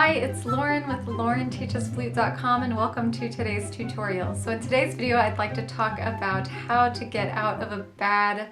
Hi, it's Lauren with LaurenTeachesFlute.com and welcome to today's tutorial. So in today's video I'd like to talk about how to get out of a bad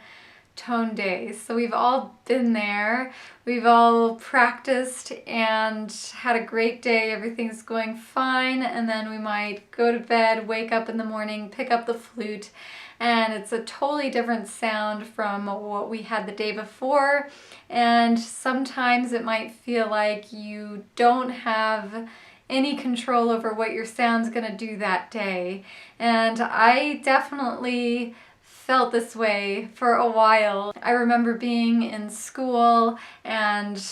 tone day. So we've all been there, we've all practiced and had a great day, everything's going fine, and then we might go to bed, wake up in the morning, pick up the flute, and it's a totally different sound from what we had the day before, and sometimes it might feel like you don't have any control over what your sound's gonna do that day. And I definitely felt this way for a while. I remember being in school and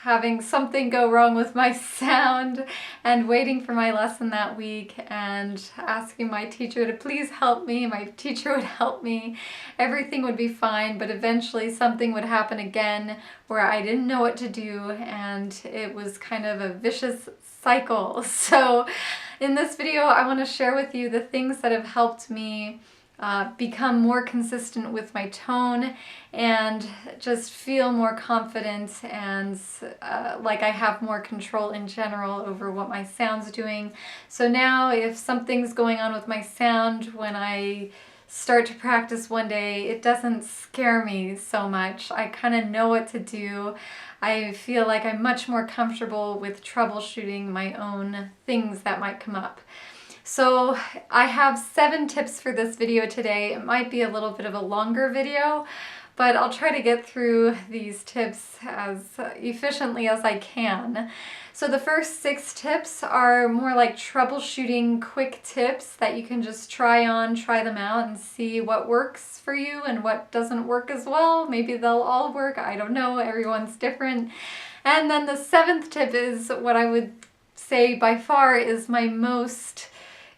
having something go wrong with my sound and waiting for my lesson that week and asking my teacher to please help me. My teacher would help me. Everything would be fine, but eventually something would happen again where I didn't know what to do, and it was kind of a vicious cycle. So in this video I want to share with you the things that have helped me become more consistent with my tone and just feel more confident and like I have more control in general over what my sound's doing. So now if something's going on with my sound when I start to practice one day, it doesn't scare me so much. I kind of know what to do. I feel like I'm much more comfortable with troubleshooting my own things that might come up. So I have 7 tips for this video today. It might be a little bit of a longer video, but I'll try to get through these tips as efficiently as I can. So the first 6 tips are more like troubleshooting quick tips that you can just try them out and see what works for you and what doesn't work as well. Maybe they'll all work, I don't know, everyone's different. And then the 7th tip is what I would say by far is my most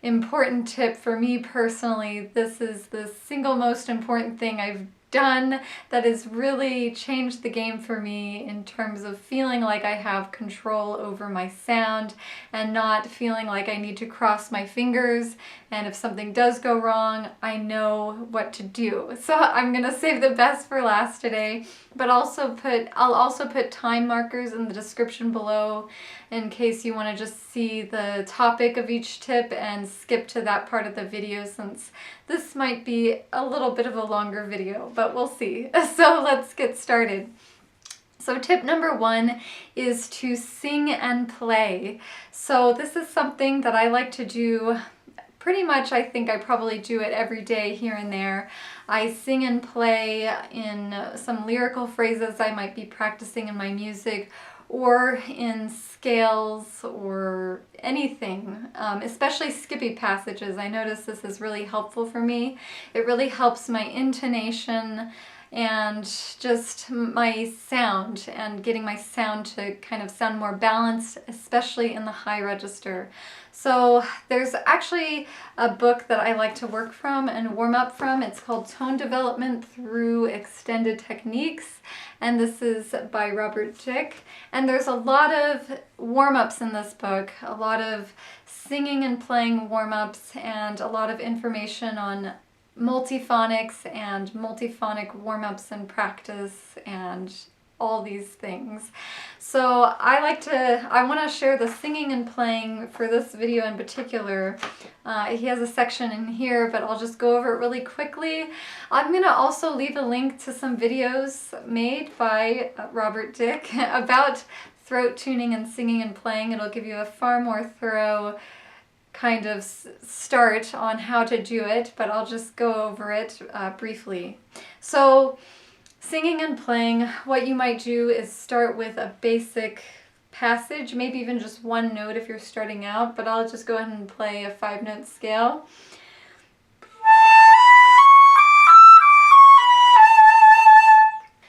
important tip for me personally. This is the single most important thing I've done that has really changed the game for me in terms of feeling like I have control over my sound and not feeling like I need to cross my fingers, and if something does go wrong I know what to do. So I'm gonna save the best for last today, but I'll also put time markers in the description below in case you want to just see the topic of each tip and skip to that part of the video, since this might be a little bit of a longer video, but we'll see. So let's get started. So tip number 1 is to sing and play. So this is something that I like to do pretty much. I think I probably do it every day here and there. I sing and play in some lyrical phrases I might be practicing in my music, or in scales or anything, especially skippy passages. I notice this is really helpful for me. It really helps my intonation and just my sound, and getting my sound to kind of sound more balanced, especially in the high register. So there's actually a book that I like to work from and warm up from. It's called Tone Development Through Extended Techniques, and this is by Robert Dick. And there's a lot of warm-ups in this book, a lot of singing and playing warm-ups, and a lot of information on multiphonics and multiphonic warm-ups and practice and all these things. So I want to share the singing and playing for this video in particular. He has a section in here, but I'll just go over it really quickly. I'm going to also leave a link to some videos made by Robert Dick about throat tuning and singing and playing. It'll give you a far more thorough kind of start on how to do it, but I'll just go over it briefly. So singing and playing, what you might do is start with a basic passage, maybe even just one note if you're starting out, but I'll just go ahead and play a 5-note scale.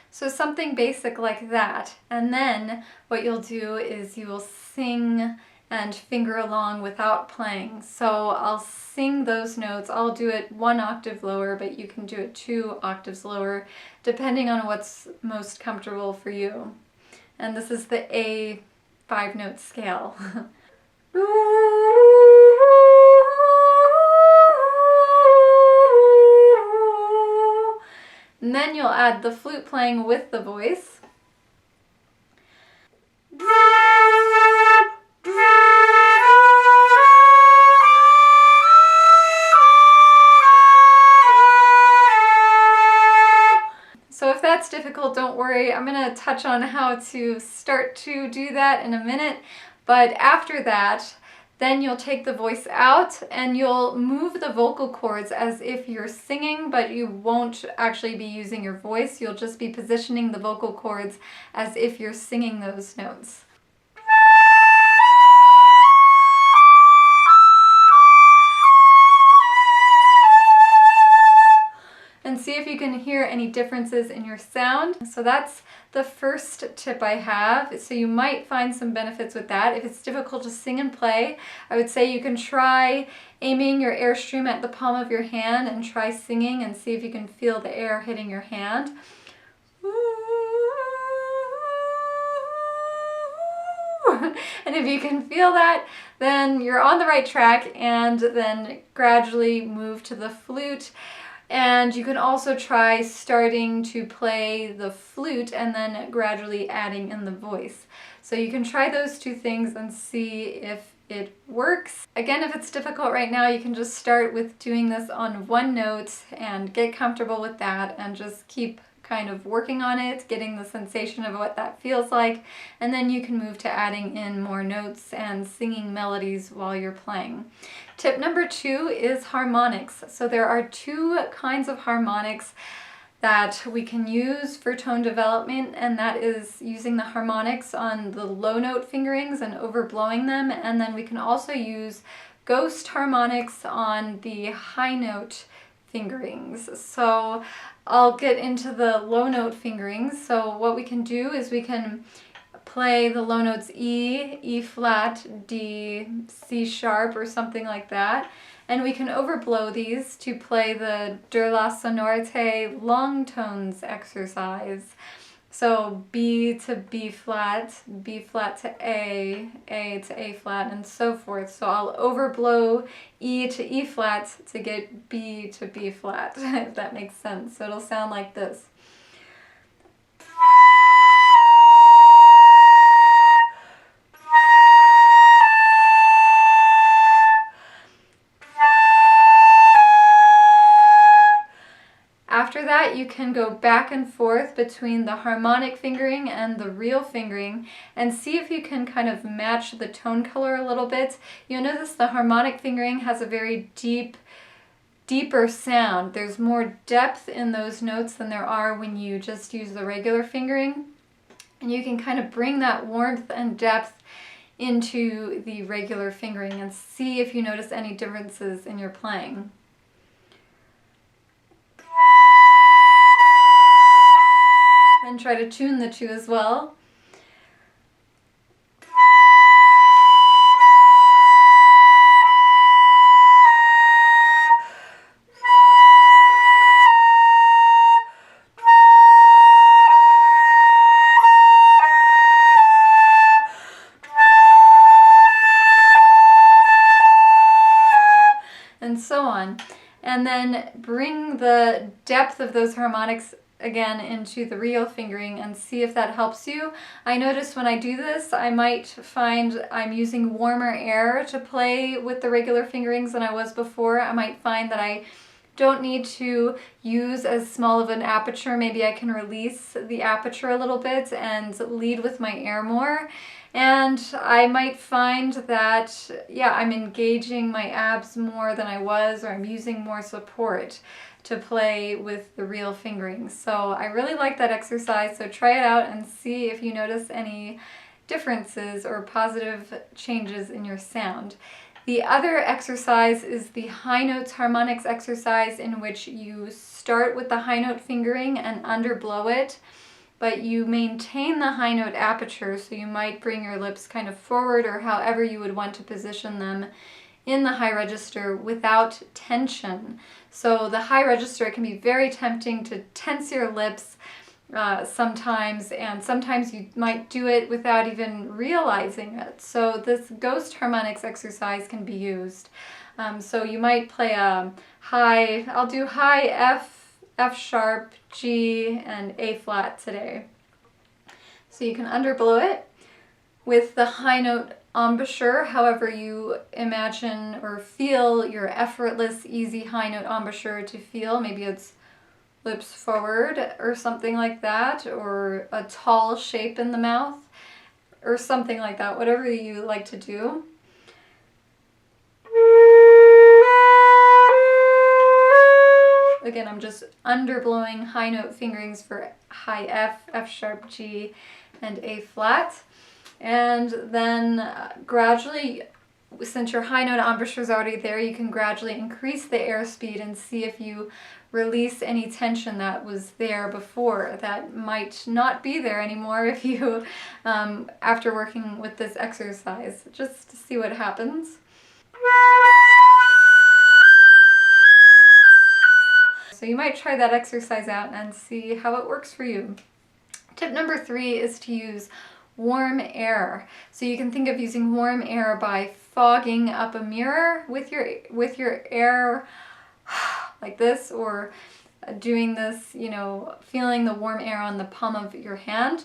So something basic like that. And then what you'll do is you will sing and finger along without playing. So I'll sing those notes. I'll do it 1 octave lower, but you can do it 2 octaves lower, depending on what's most comfortable for you. And this is the A 5-note scale. And then you'll add the flute playing with the voice. that's difficult, don't worry. I'm going to touch on how to start to do that in a minute. But after that, then you'll take the voice out and you'll move the vocal cords as if you're singing, but you won't actually be using your voice. You'll just be positioning the vocal cords as if you're singing those notes. And see if you can hear any differences in your sound. So that's the first tip I have. So you might find some benefits with that. If it's difficult to sing and play, I would say you can try aiming your airstream at the palm of your hand and try singing and see if you can feel the air hitting your hand. And if you can feel that, then you're on the right track, and then gradually move to the flute. And you can also try starting to play the flute and then gradually adding in the voice. So you can try those two things and see if it works. Again, if it's difficult right now, you can just start with doing this on one note and get comfortable with that and just keep kind of working on it, getting the sensation of what that feels like, and then you can move to adding in more notes and singing melodies while you're playing. Tip number 2 is harmonics. So there are 2 kinds of harmonics that we can use for tone development, and that is using the harmonics on the low note fingerings and overblowing them, and then we can also use ghost harmonics on the high note fingerings. So I'll get into the low note fingerings. So what we can do is we can play the low notes E, E flat, D, C sharp, or something like that. And we can overblow these to play the de la sonorité long tones exercise. So B to B flat to A to A flat, and so forth. So I'll overblow E to E flat to get B to B flat, if that makes sense. So it'll sound like this. After that, you can go back and forth between the harmonic fingering and the real fingering and see if you can kind of match the tone color a little bit. You'll notice the harmonic fingering has a very deeper sound. There's more depth in those notes than there are when you just use the regular fingering. And you can kind of bring that warmth and depth into the regular fingering and see if you notice any differences in your playing. And try to tune the 2 as well. And so on. And then bring the depth of those harmonics again into the real fingering and see if that helps you. I notice when I do this, I might find I'm using warmer air to play with the regular fingerings than I was before. I might find that I don't need to use as small of an aperture. Maybe I can release the aperture a little bit and lead with my air more. And I might find that, yeah, I'm engaging my abs more than I was, or I'm using more support to play with the real fingerings. So I really like that exercise, so try it out and see if you notice any differences or positive changes in your sound. The other exercise is the high notes harmonics exercise, in which you start with the high note fingering and underblow it, but you maintain the high note aperture, so you might bring your lips kind of forward or however you would want to position them in the high register without tension. So the high register, it can be very tempting to tense your lips sometimes, and sometimes you might do it without even realizing it. So this ghost harmonics exercise can be used. So you might play a high, I'll do high F, F sharp, G, and A flat today. So you can underblow it with the high note embouchure, however you imagine or feel your effortless, easy high note embouchure to feel. Maybe it's lips forward or something like that, or a tall shape in the mouth or something like that, whatever you like to do. Again, I'm just underblowing high note fingerings for high F, F sharp, G, and A flat. And then gradually, since your high note embouchure is already there, you can gradually increase the airspeed and see if you release any tension that was there before that might not be there anymore if you, after working with this exercise, just to see what happens. So you might try that exercise out and see how it works for you. Tip number 3 is to use warm air. So you can think of using warm air by fogging up a mirror with your air like this, or doing this, you know, feeling the warm air on the palm of your hand.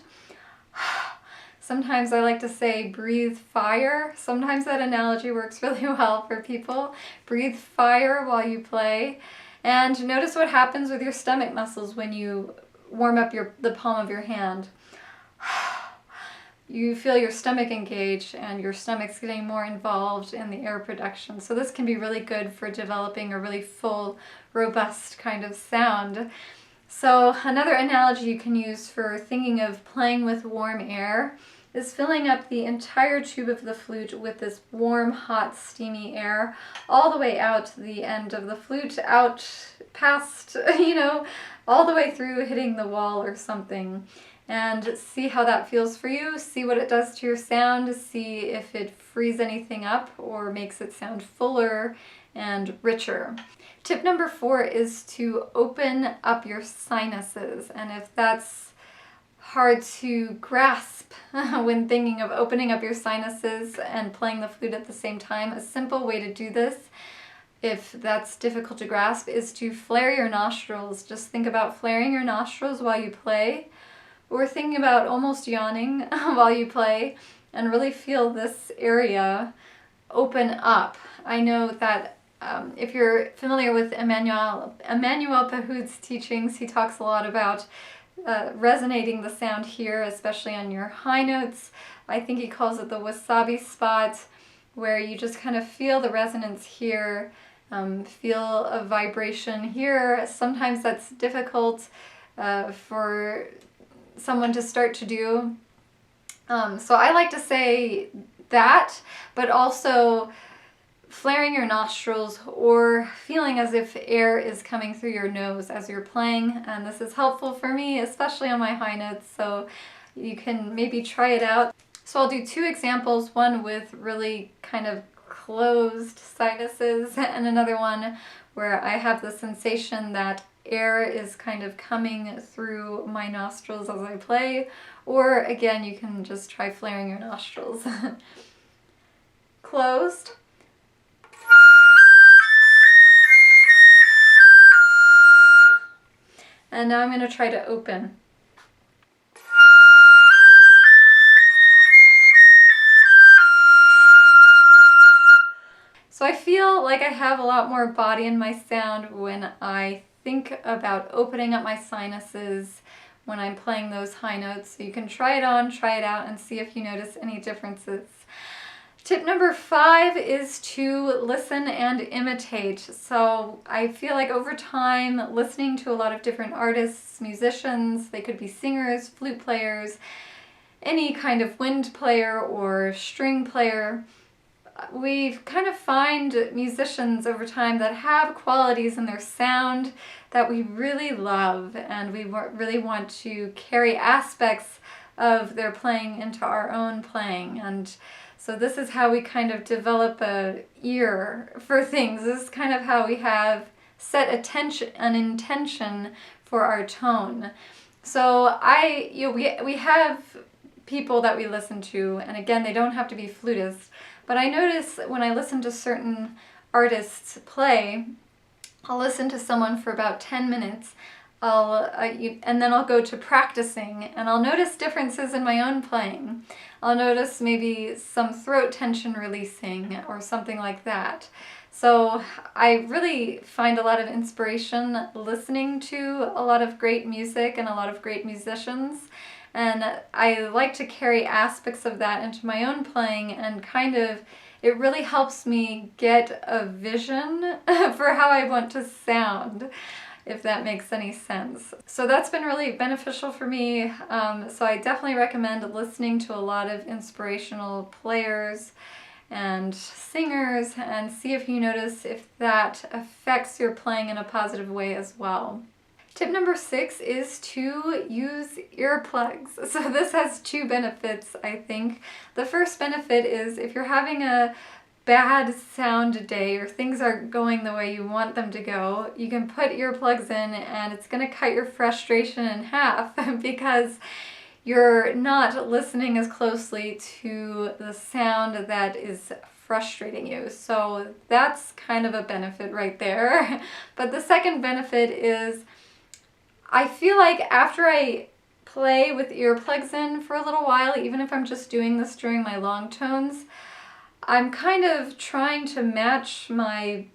Sometimes I like to say breathe fire. Sometimes that analogy works really well for people. Breathe fire while you play. And notice what happens with your stomach muscles when you warm up the palm of your hand. You feel your stomach engage and your stomach's getting more involved in the air production. So this can be really good for developing a really full, robust kind of sound. So another analogy you can use for thinking of playing with warm air is filling up the entire tube of the flute with this warm, hot, steamy air all the way out to the end of the flute, out past, you know, all the way through hitting the wall or something. And see how that feels for you, see what it does to your sound, see if it frees anything up or makes it sound fuller and richer. Tip number 4 is to open up your sinuses. And if that's hard to grasp when thinking of opening up your sinuses and playing the flute at the same time, a simple way to do this, if that's difficult to grasp, is to flare your nostrils. Just think about flaring your nostrils while you play, or thinking about almost yawning while you play, and really feel this area open up. I know that if you're familiar with Emmanuel Pahud's teachings, he talks a lot about resonating the sound here, especially on your high notes. I think he calls it the wasabi spot, where you just kind of feel the resonance here, feel a vibration here. Sometimes that's difficult for someone to start to do. So I like to say that, but also flaring your nostrils or feeling as if air is coming through your nose as you're playing. And this is helpful for me, especially on my high notes, so you can maybe try it out. So I'll do 2 examples, one with really kind of closed sinuses and another one where I have the sensation that air is kind of coming through my nostrils as I play. Or again, you can just try flaring your nostrils. Closed. And now I'm going to try to open. So I feel like I have a lot more body in my sound when I think about opening up my sinuses when I'm playing those high notes. So you can try it on, try it out, and see if you notice any differences. Tip number 5 is to listen and imitate. So I feel like over time, listening to a lot of different artists, musicians, they could be singers, flute players, any kind of wind player or string player, we kind of find musicians over time that have qualities in their sound that we really love, and we really want to carry aspects of their playing into our own playing. And so this is how we kind of develop an ear for things. This is kind of how we have set an intention for our tone. So we have people that we listen to, and again, they don't have to be flutists, but I notice when I listen to certain artists play, I'll listen to someone for about 10 minutes, and then I'll go to practicing, and I'll notice differences in my own playing. I'll notice maybe some throat tension releasing or something like that. So I really find a lot of inspiration listening to a lot of great music and a lot of great musicians. And I like to carry aspects of that into my own playing, and it really helps me get a vision for how I want to sound, if that makes any sense. So that's been really beneficial for me. So I definitely recommend listening to a lot of inspirational players and singers, and see if you notice if that affects your playing in a positive way as well. Tip number 6 is to use earplugs. So this has 2 benefits, I think. The first benefit is if you're having a bad sound day or things aren't going the way you want them to go, you can put earplugs in and it's going to cut your frustration in half because you're not listening as closely to the sound that is frustrating you. So that's kind of a benefit right there. But the second benefit is I feel like after I play with earplugs in for a little while, even if I'm just doing this during my long tones, I'm kind of trying to match my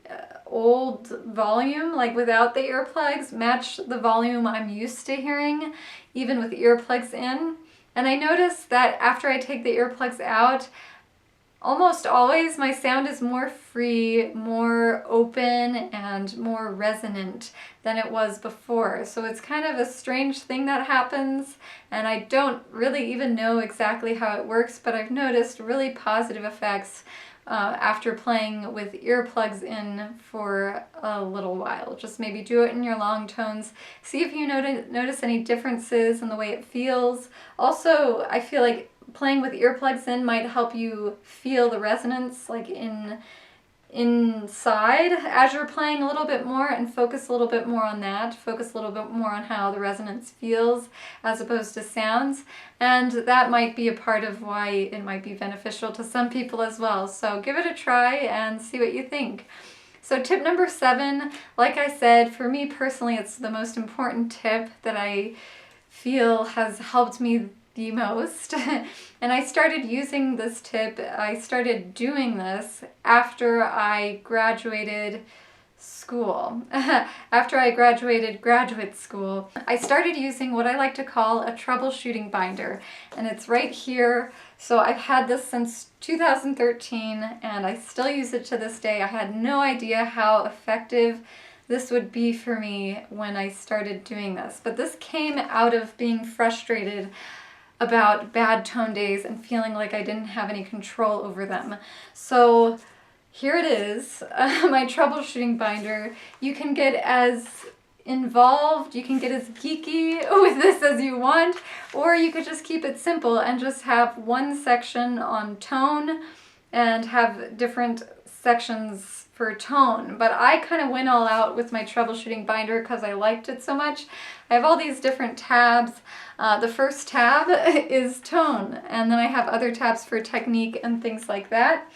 old volume, like without the earplugs, match the volume I'm used to hearing, even with earplugs in. And I notice that after I take the earplugs out, almost always my sound is more free, more open, and more resonant than it was before. So it's kind of a strange thing that happens, and I don't really even know exactly how it works, but I've noticed really positive effects after playing with earplugs in for a little while. Just maybe do it in your long tones. See if you notice any differences in the way it feels. Also, I feel like playing with earplugs in might help you feel the resonance like inside as you're playing a little bit more, and focus a little bit more on that. Focus a little bit more on how the resonance feels as opposed to sounds. And that might be a part of why it might be beneficial to some people as well. So give it a try and see what you think. So tip number 7, like I said, for me personally, it's the most important tip that I feel has helped me the most. And I started using this tip, I started doing this after I graduated school. After I graduated graduate school, I started using what I like to call a troubleshooting binder. And it's right here. So I've had this since 2013 and I still use it to this day. I had no idea how effective this would be for me when I started doing this. But this came out of being frustrated about bad tone days and feeling like I didn't have any control over them. So here it is, my troubleshooting binder. You can get as involved, you can get as geeky with this as you want, or you could just keep it simple and just have one section on tone and have different sections for tone. But I kind of went all out with my troubleshooting binder because I liked it so much. I have all these different tabs. The first tab is tone, and then I have other tabs for technique and things like that.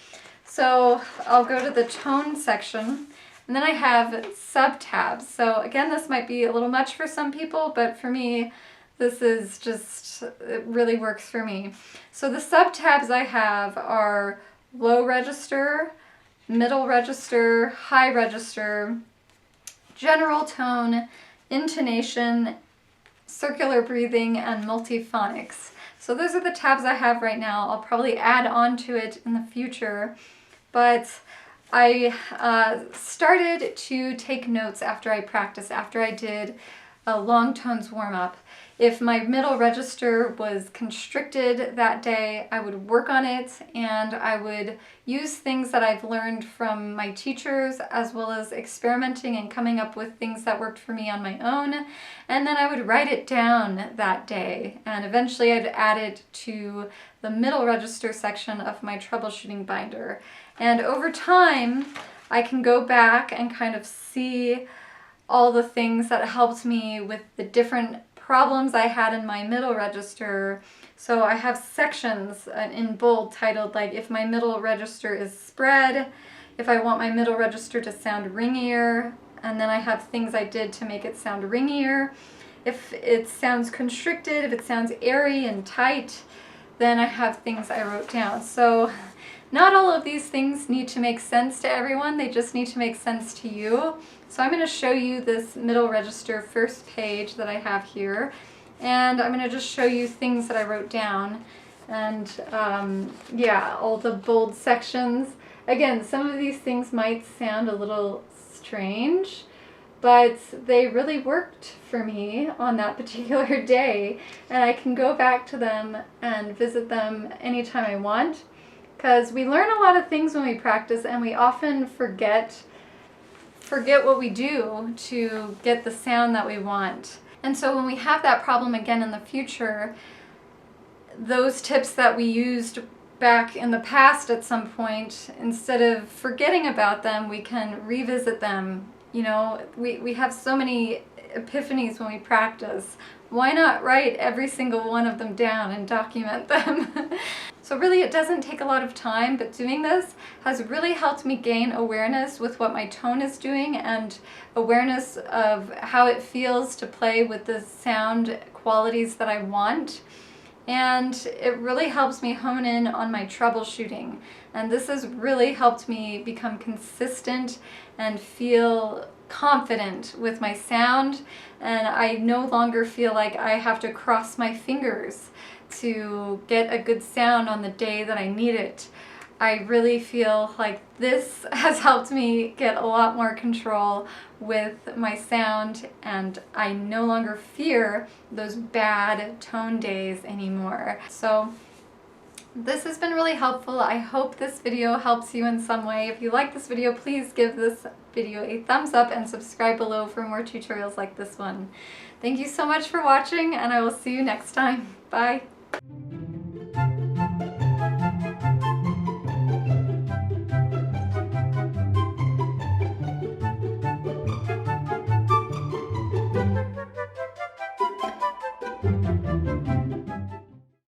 So I'll go to the tone section, and then I have sub-tabs. So again, this might be a little much for some people, but for me, this is just, it really works for me. So the sub-tabs I have are low register, middle register, high register, general tone, intonation, circular breathing, and multiphonics. So those are the tabs I have right now. I'll probably add on to it in the future, but I started to take notes after I practiced, after I did a long tones warm-up. If my middle register was constricted that day, I would work on it, and I would use things that I've learned from my teachers, as well as experimenting and coming up with things that worked for me on my own. And then I would write it down that day, and eventually I'd add it to the middle register section of my troubleshooting binder. And over time, I can go back and kind of see all the things that helped me with the different problems I had in my middle register. So I have sections in bold titled like if my middle register is spread, if I want my middle register to sound ringier, and then I have things I did to make it sound ringier. If it sounds constricted, if it sounds airy and tight, then I have things I wrote down. So not all of these things need to make sense to everyone, they just need to make sense to you. So I'm going to show you this middle register first page that I have here, and I'm going to just show you things that I wrote down, and yeah, all the bold sections. Again, some of these things might sound a little strange, but they really worked for me on that particular day, and I can go back to them and visit them anytime I want, because we learn a lot of things when we practice, and we often forget what we do to get the sound that we want. And so when we have that problem again in the future, those tips that we used back in the past at some point, instead of forgetting about them, we can revisit them. You know, we have so many epiphanies when we practice. Why not write every single one of them down and document them? So really it doesn't take a lot of time, but doing this has really helped me gain awareness with what my tone is doing and awareness of how it feels to play with the sound qualities that I want. And it really helps me hone in on my troubleshooting. And this has really helped me become consistent and feel confident with my sound. And I no longer feel like I have to cross my fingers to get a good sound on the day that I need it. I really feel like this has helped me get a lot more control with my sound, and I no longer fear those bad tone days anymore. So this has been really helpful. I hope this video helps you in some way. If you like this video, please give this video a thumbs up and subscribe below for more tutorials like this one. Thank you so much for watching, and I will see you next time. Bye.